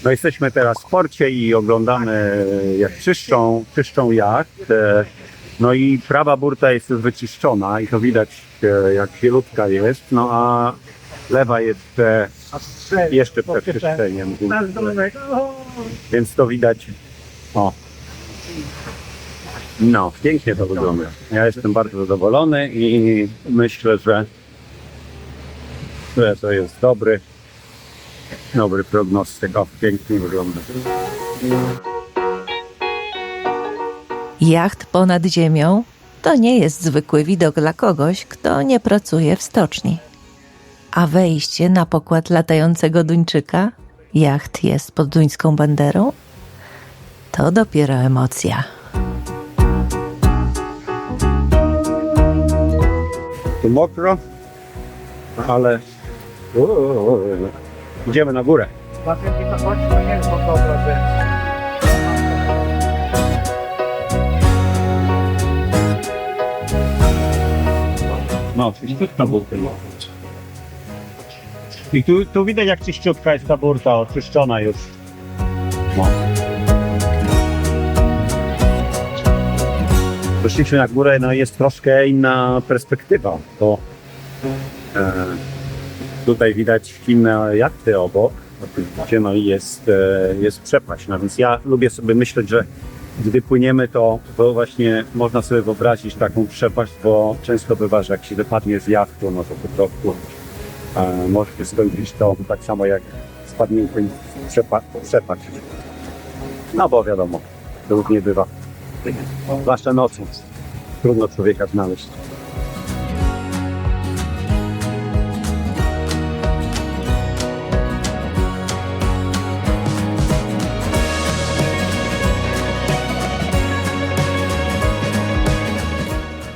No jesteśmy teraz w porcie i oglądamy jak czyszczą jacht. No i prawa burta jest już wyczyszczona i to widać jak zielutka jest, no a lewa jest jeszcze przed czyszczeniem. Więc to widać. O. No, pięknie to wygląda. Ja jestem bardzo zadowolony i myślę, że to jest dobry prognostyk. O, pięknie wygląda. Jacht ponad ziemią to nie jest zwykły widok dla kogoś, kto nie pracuje w stoczni. A wejście na pokład latającego duńczyka, jacht jest pod duńską banderą, to dopiero emocja. Tu mokro, ale idziemy na górę. No, czyściutka burta. I tu widać jak czyściutka jest ta burta, oczyszczona już. No. Doszliśmy na górę, no jest troszkę inna perspektywa, bo tutaj widać inne jachty obok, oczywiście, no i jest przepaść. No więc ja lubię sobie myśleć, że gdy płyniemy, to właśnie można sobie wyobrazić taką przepaść, bo często bywa, że jak się wypadnie z jachtu, no to po prostu może się skończyć to tak samo jak spadnięcie w przepaść. No bo wiadomo, to różnie bywa. Zwłaszcza nocą. Trudno człowieka znaleźć.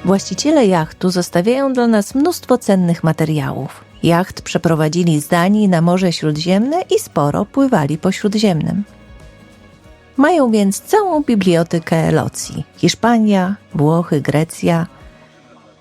Właściciele jachtu zostawiają dla nas mnóstwo cennych materiałów. Jacht przeprowadzili z Danii na Morze Śródziemne i sporo pływali po Śródziemnym. Mają więc całą bibliotekę locji. Hiszpania, Włochy, Grecja.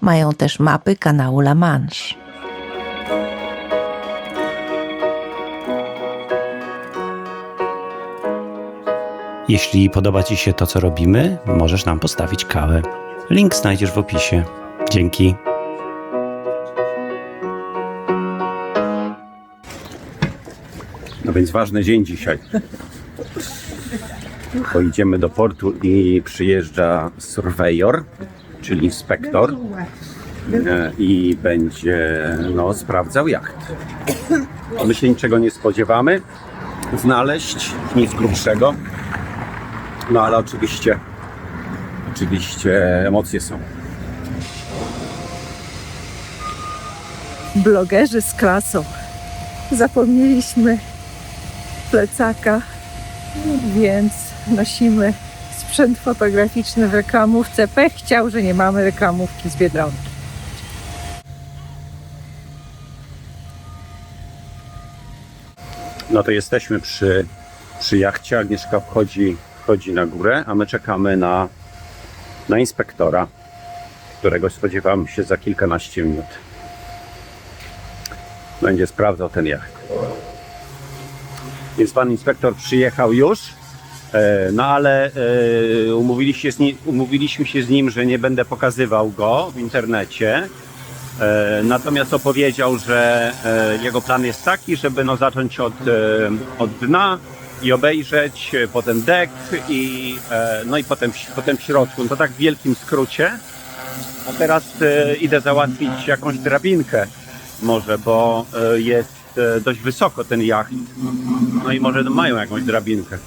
Mają też mapy kanału La Manche. Jeśli podoba Ci się to, co robimy, możesz nam postawić kawę. Link znajdziesz w opisie. Dzięki. No więc ważny dzień dzisiaj. Pojedziemy do portu i przyjeżdża surveyor, czyli inspektor i będzie sprawdzał jacht. My się niczego nie spodziewamy znaleźć, nic grubszego, no ale oczywiście emocje są. Blogerzy z klasą. Zapomnieliśmy plecaka, więc nosimy sprzęt fotograficzny w reklamówce. Pech chciał, że nie mamy reklamówki z Biedronki. No to jesteśmy przy jachcie. Agnieszka wchodzi na górę, a my czekamy na inspektora, którego spodziewamy się za kilkanaście minut. Będzie sprawdzał ten jacht. Więc pan inspektor przyjechał już, no ale umówiliśmy się z nim, że nie będę pokazywał go w internecie. Natomiast opowiedział, że jego plan jest taki, żeby zacząć od dna i obejrzeć, potem dek i potem w środku. No to tak w wielkim skrócie. A teraz idę załatwić jakąś drabinkę może, bo jest dość wysoko ten jacht. No i może mają jakąś drabinkę.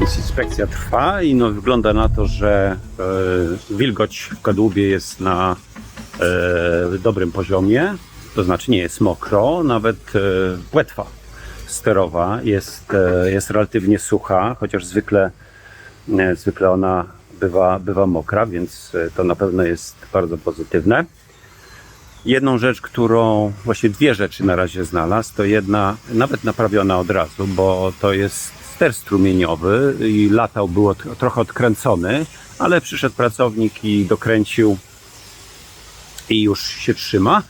Więc inspekcja trwa i no, wygląda na to, że wilgoć w kadłubie jest na dobrym poziomie. To znaczy nie jest mokro, nawet płetwa sterowa jest relatywnie sucha, chociaż zwykle ona bywa mokra, więc to na pewno jest bardzo pozytywne. Jedną rzecz, właśnie dwie rzeczy na razie znalazł, to jedna nawet naprawiona od razu, bo to jest ster strumieniowy i latał, było trochę odkręcony, ale przyszedł pracownik i dokręcił i już się trzyma.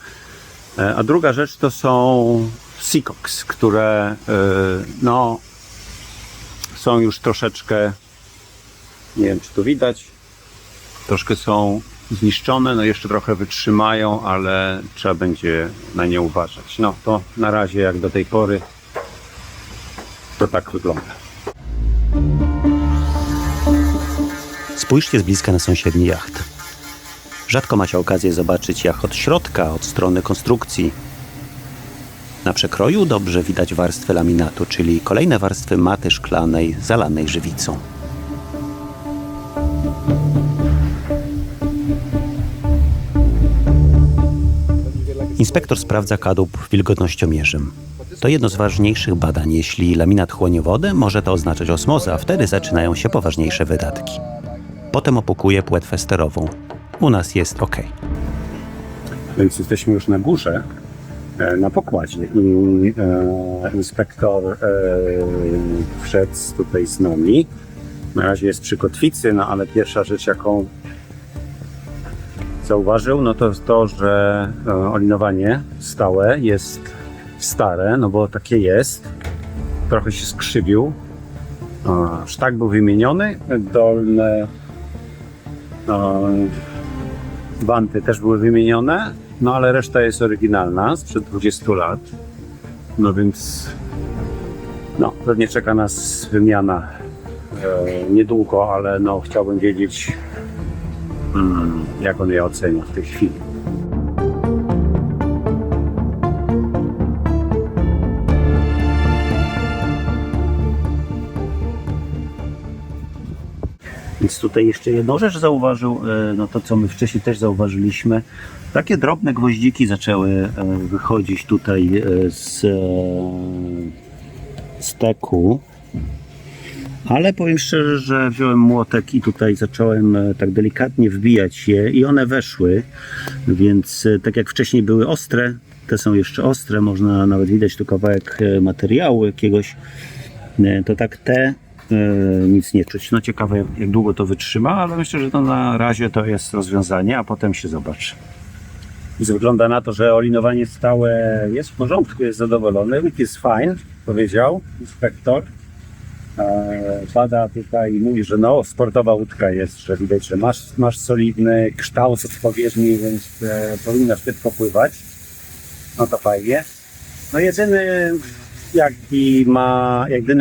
A druga rzecz to są Seacox, które no, są już troszeczkę, nie wiem czy tu widać, troszkę są zniszczone, no jeszcze trochę wytrzymają, ale trzeba będzie na nie uważać. No to na razie jak do tej pory to tak wygląda. Spójrzcie z bliska na sąsiedni jacht. Rzadko macie okazję zobaczyć jacht od środka, od strony konstrukcji. Na przekroju dobrze widać warstwę laminatu, czyli kolejne warstwy maty szklanej zalanej żywicą. Inspektor sprawdza kadłub wilgotnościomierzem. To jedno z ważniejszych badań. Jeśli laminat chłonie wodę, może to oznaczać osmozę, a wtedy zaczynają się poważniejsze wydatki. Potem opukuje płetwę sterową. U nas jest ok. Więc jesteśmy już na górze, na pokładzie i inspektor wszedł tutaj z nami. Na razie jest przy kotwicy, no ale pierwsza rzecz jaką zauważył, no to jest to, że olinowanie stałe jest stare, no bo takie jest. Trochę się skrzywił. Sztak był wymieniony, dolne wanty też były wymienione, no ale reszta jest oryginalna sprzed 20 lat. No więc no, pewnie czeka nas wymiana niedługo, ale no chciałbym wiedzieć, jak on je ocenia w tej chwili. Więc tutaj jeszcze jedną rzecz zauważył, no to co my wcześniej też zauważyliśmy. Takie drobne gwoździki zaczęły wychodzić tutaj z steku. Ale powiem szczerze, że wziąłem młotek i tutaj zacząłem tak delikatnie wbijać je i one weszły. Więc tak jak wcześniej były ostre, te są jeszcze ostre, można nawet widać tu kawałek materiału jakiegoś. To tak te nic nie czuć. No ciekawe jak długo to wytrzyma, ale myślę, że to na razie to jest rozwiązanie, a potem się zobaczy. Więc wygląda na to, że olinowanie stałe jest w porządku, jest zadowolony. Łuk jest fajny, powiedział inspektor. Bada tutaj i mówi, że no sportowa łódka jest, że widać, że masz solidny kształt odpowiedni, więc powinna szybko pływać. No to fajnie. No jedyne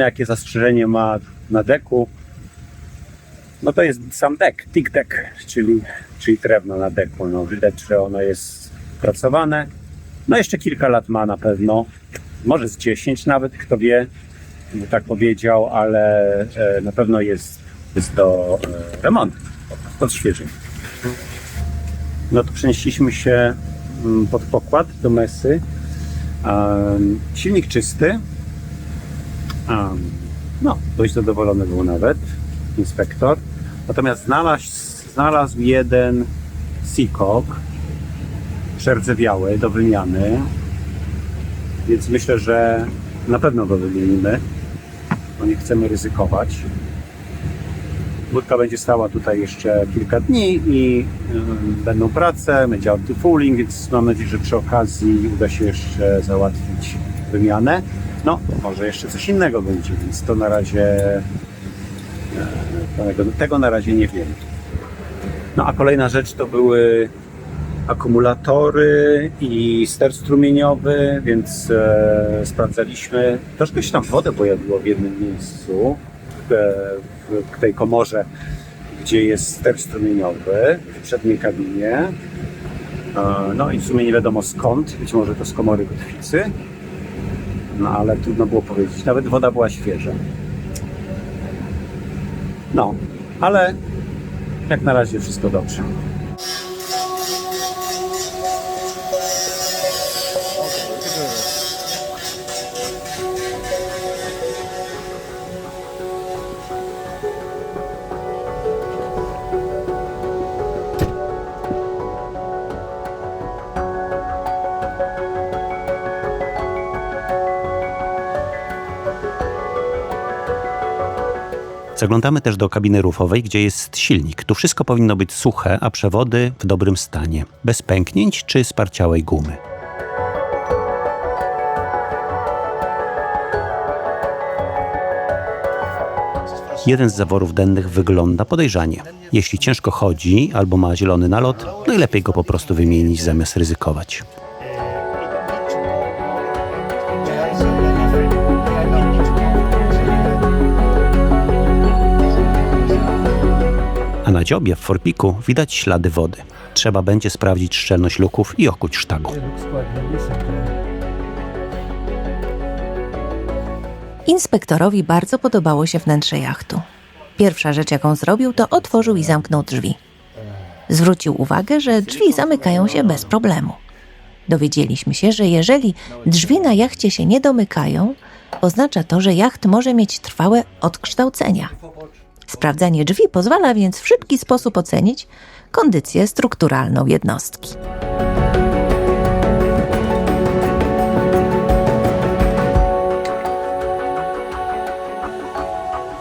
jakie zastrzeżenie ma na deku, no to jest sam dek, thick deck, czyli drewno na deku. No widać, że ono jest pracowane. No jeszcze kilka lat ma na pewno, może z 10 nawet, kto wie, tak powiedział, ale na pewno jest do remontu, odświeżenia. No to przenieśliśmy się pod pokład do mesy. Silnik czysty. No, dość zadowolony był nawet inspektor. Natomiast znalazł jeden Seacox przerdzewiały do wymiany. Więc myślę, że na pewno go wymienimy, bo nie chcemy ryzykować. Łódka będzie stała tutaj jeszcze kilka dni i będą prace, będzie anti-fouling, więc mam nadzieję, że przy okazji uda się jeszcze załatwić wymianę. No, może jeszcze coś innego będzie, więc to na razie tego na razie nie wiem. No a kolejna rzecz to były akumulatory i ster strumieniowy, więc sprawdzaliśmy. Troszkę się tam wodę pojawiło w jednym miejscu, w tej komorze, gdzie jest ster strumieniowy w przedniej kabinie. No i w sumie nie wiadomo skąd, być może to z komory kotwicy, no ale trudno było powiedzieć. Nawet woda była świeża. No, ale jak na razie wszystko dobrze. Zaglądamy też do kabiny rufowej, gdzie jest silnik. Tu wszystko powinno być suche, a przewody w dobrym stanie, bez pęknięć czy sparciałej gumy. Jeden z zaworów dennych wygląda podejrzanie. Jeśli ciężko chodzi albo ma zielony nalot, najlepiej go po prostu wymienić zamiast ryzykować. A na dziobie w forpiku widać ślady wody. Trzeba będzie sprawdzić szczelność luków i okuć sztagu. Inspektorowi bardzo podobało się wnętrze jachtu. Pierwsza rzecz, jaką zrobił, to otworzył i zamknął drzwi. Zwrócił uwagę, że drzwi zamykają się bez problemu. Dowiedzieliśmy się, że jeżeli drzwi na jachcie się nie domykają, oznacza to, że jacht może mieć trwałe odkształcenia. Sprawdzanie drzwi pozwala więc w szybki sposób ocenić kondycję strukturalną jednostki.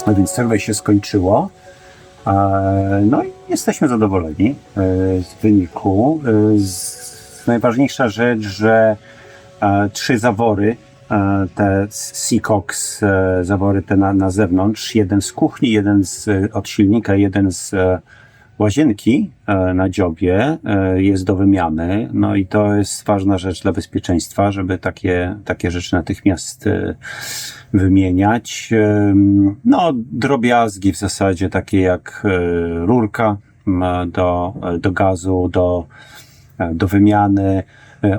A więc survey się skończyło. No i jesteśmy zadowoleni z wyniku. Najważniejsza rzecz, że 3 zawory, te Seacox zawory te na zewnątrz, jeden z kuchni, jeden od silnika, jeden z łazienki na dziobie jest do wymiany. No i to jest ważna rzecz dla bezpieczeństwa, żeby takie rzeczy natychmiast wymieniać. No, drobiazgi w zasadzie, takie jak rurka do gazu, do wymiany.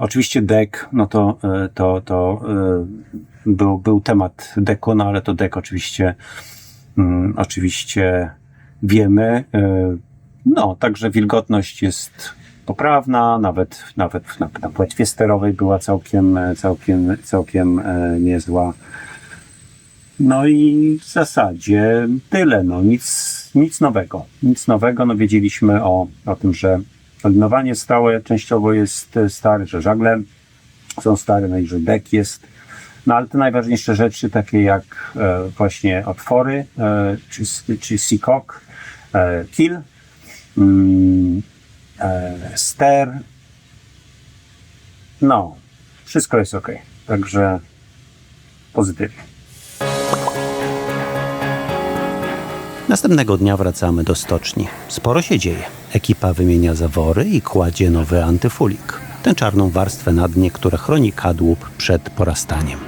Oczywiście dek, no to był temat deku, no ale to dek oczywiście wiemy. No, także wilgotność jest poprawna, nawet na płetwie sterowej była całkiem niezła. No i w zasadzie tyle, no nic nowego, no wiedzieliśmy o tym, że linowanie stałe częściowo jest stare, że żagle są stare, no i że dek jest. No ale te najważniejsze rzeczy, takie jak właśnie otwory, czy seacock, kill, ster, no, wszystko jest ok. Także pozytywnie. Następnego dnia wracamy do stoczni. Sporo się dzieje. Ekipa wymienia zawory i kładzie nowy antyfulik. Tę czarną warstwę na dnie, która chroni kadłub przed porastaniem.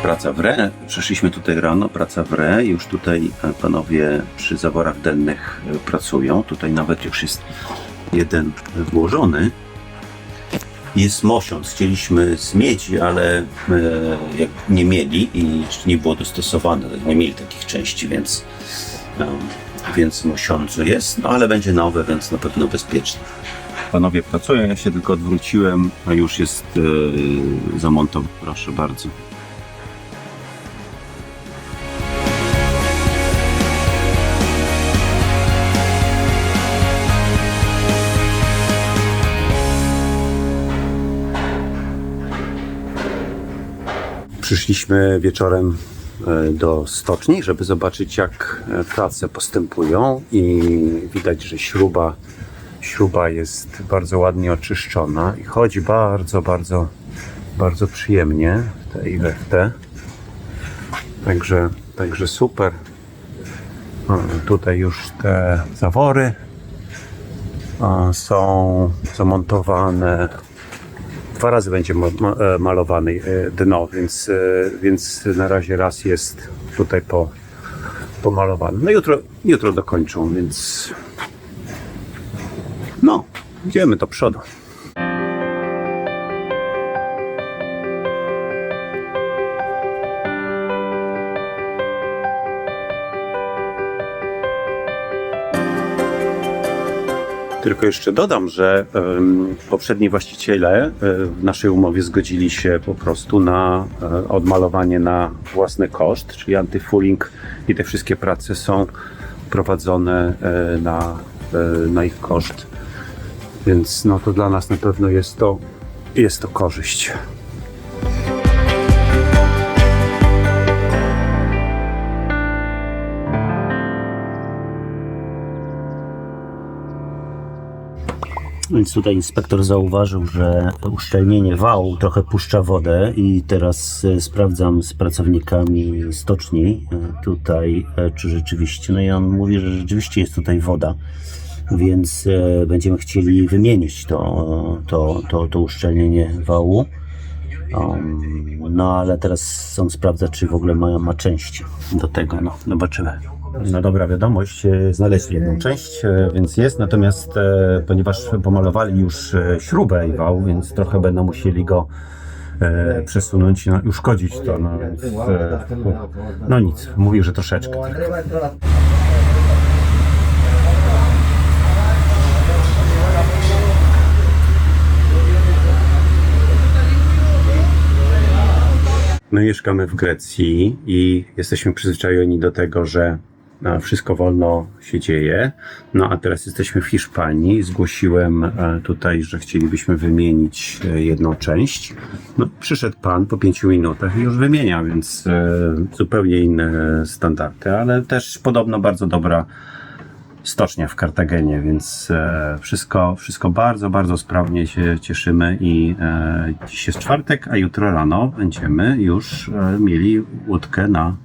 Praca w re. Przeszliśmy tutaj rano, praca w re. Już tutaj panowie przy zaworach dennych pracują. Tutaj nawet już jest jeden włożony. Jest mosiąc. Chcieliśmy z miedzi, ale jak nie mieli i nie było dostosowane, nie mieli takich części, więc mosiądzu jest. No ale będzie nowe, więc na pewno bezpieczne. Panowie pracują, ja się tylko odwróciłem, a już jest zamontowany. Proszę bardzo. Przyszliśmy wieczorem do stoczni, żeby zobaczyć, jak prace postępują i widać, że śruba jest bardzo ładnie oczyszczona i chodzi bardzo przyjemnie w te i we w te. Także super. Tutaj już te zawory są zamontowane. 2 razy będzie malowany dno, więc na razie raz jest tutaj pomalowany. No jutro dokończą, więc no, idziemy do przodu. Tylko jeszcze dodam, że poprzedni właściciele w naszej umowie zgodzili się po prostu na odmalowanie na własny koszt, czyli antyfooling i te wszystkie prace są prowadzone na ich koszt. Więc no to dla nas na pewno jest to korzyść. Więc tutaj inspektor zauważył, że uszczelnienie wału trochę puszcza wodę i teraz sprawdzam z pracownikami stoczni tutaj, czy rzeczywiście, no i on mówi, że rzeczywiście jest tutaj woda, więc będziemy chcieli wymienić to uszczelnienie wału. No ale teraz on sprawdza, czy w ogóle ma część do tego, no zobaczymy. No dobra wiadomość, znaleźli jedną część, więc jest, natomiast ponieważ pomalowali już śrubę i wał, więc trochę będą musieli go przesunąć i uszkodzić to, no więc no nic, mówił, że troszeczkę tylko. My mieszkamy w Grecji i jesteśmy przyzwyczajeni do tego, że wszystko wolno się dzieje. No a teraz jesteśmy w Hiszpanii. Zgłosiłem tutaj, że chcielibyśmy wymienić jedną część. No, przyszedł pan po 5 minutach i już wymienia, więc zupełnie inne standardy, ale też podobno bardzo dobra stocznia w Kartagenie, więc wszystko bardzo, bardzo sprawnie się cieszymy i dziś jest czwartek, a jutro rano będziemy już mieli łódkę na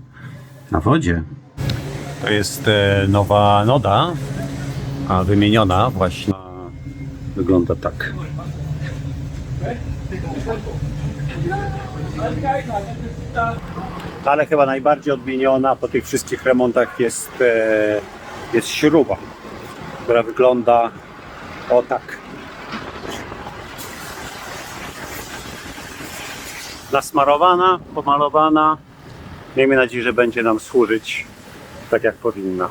wodzie. To jest nowa noda, a wymieniona właśnie. Wygląda tak. Ale chyba najbardziej odmieniona po tych wszystkich remontach jest śruba, która wygląda o tak. Nasmarowana, pomalowana. Miejmy nadzieję, że będzie nam służyć tak jak powinna.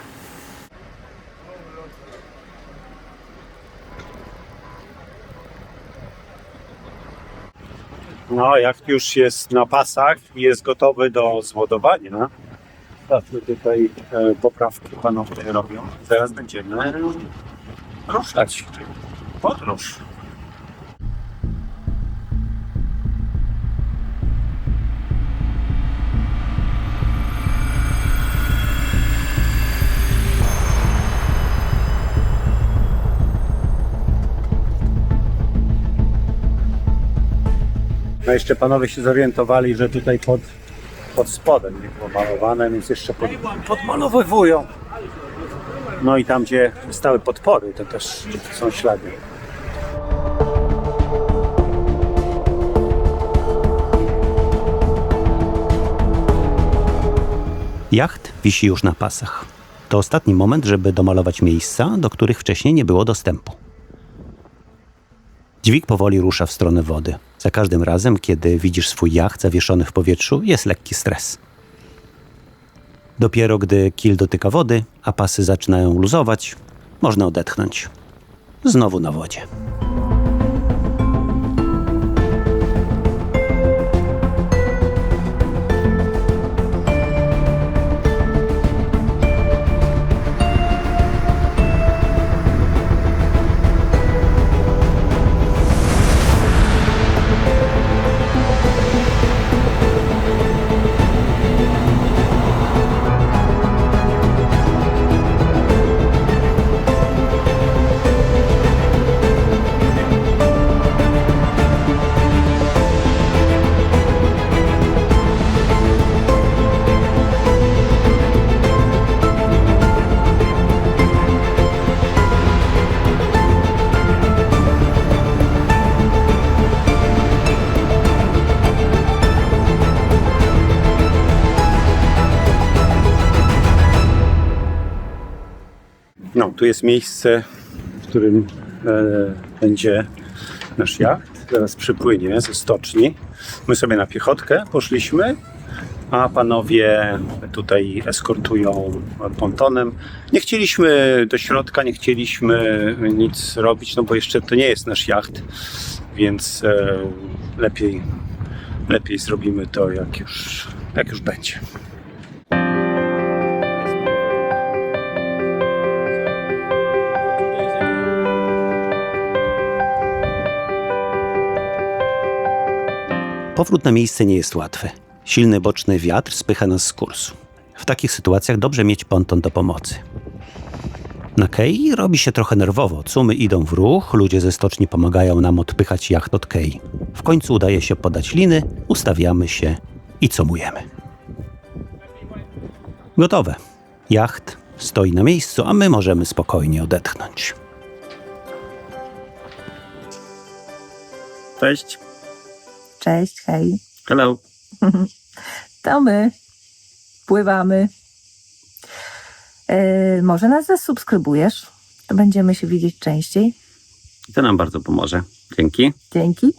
No, jak już jest na pasach i jest gotowy do zładowania, tutaj poprawki panowie robią. Zaraz będziemy ruszać. Podróż. No jeszcze panowie się zorientowali, że tutaj pod spodem nie było malowane, więc jeszcze podmalowywują. No i tam, gdzie stały podpory, to też są ślady. Jacht wisi już na pasach. To ostatni moment, żeby domalować miejsca, do których wcześniej nie było dostępu. Dźwig powoli rusza w stronę wody. Za każdym razem, kiedy widzisz swój jacht zawieszony w powietrzu, jest lekki stres. Dopiero gdy kil dotyka wody, a pasy zaczynają luzować, można odetchnąć. Znowu na wodzie. No, tu jest miejsce, w którym będzie nasz jacht. Zaraz przypłynie ze stoczni. My sobie na piechotkę poszliśmy, a panowie tutaj eskortują pontonem. Nie chcieliśmy do środka, nie chcieliśmy nic robić, no bo jeszcze to nie jest nasz jacht, więc lepiej zrobimy to, jak już będzie. Powrót na miejsce nie jest łatwy. Silny boczny wiatr spycha nas z kursu. W takich sytuacjach dobrze mieć ponton do pomocy. Na kei robi się trochę nerwowo. Cumy idą w ruch, ludzie ze stoczni pomagają nam odpychać jacht od kei. W końcu udaje się podać liny, ustawiamy się i comujemy. Gotowe. Jacht stoi na miejscu, a my możemy spokojnie odetchnąć. Cześć. Cześć, hej. Hello. To my pływamy. Może nas zasubskrybujesz? To będziemy się widzieć częściej. To nam bardzo pomoże. Dzięki. Dzięki.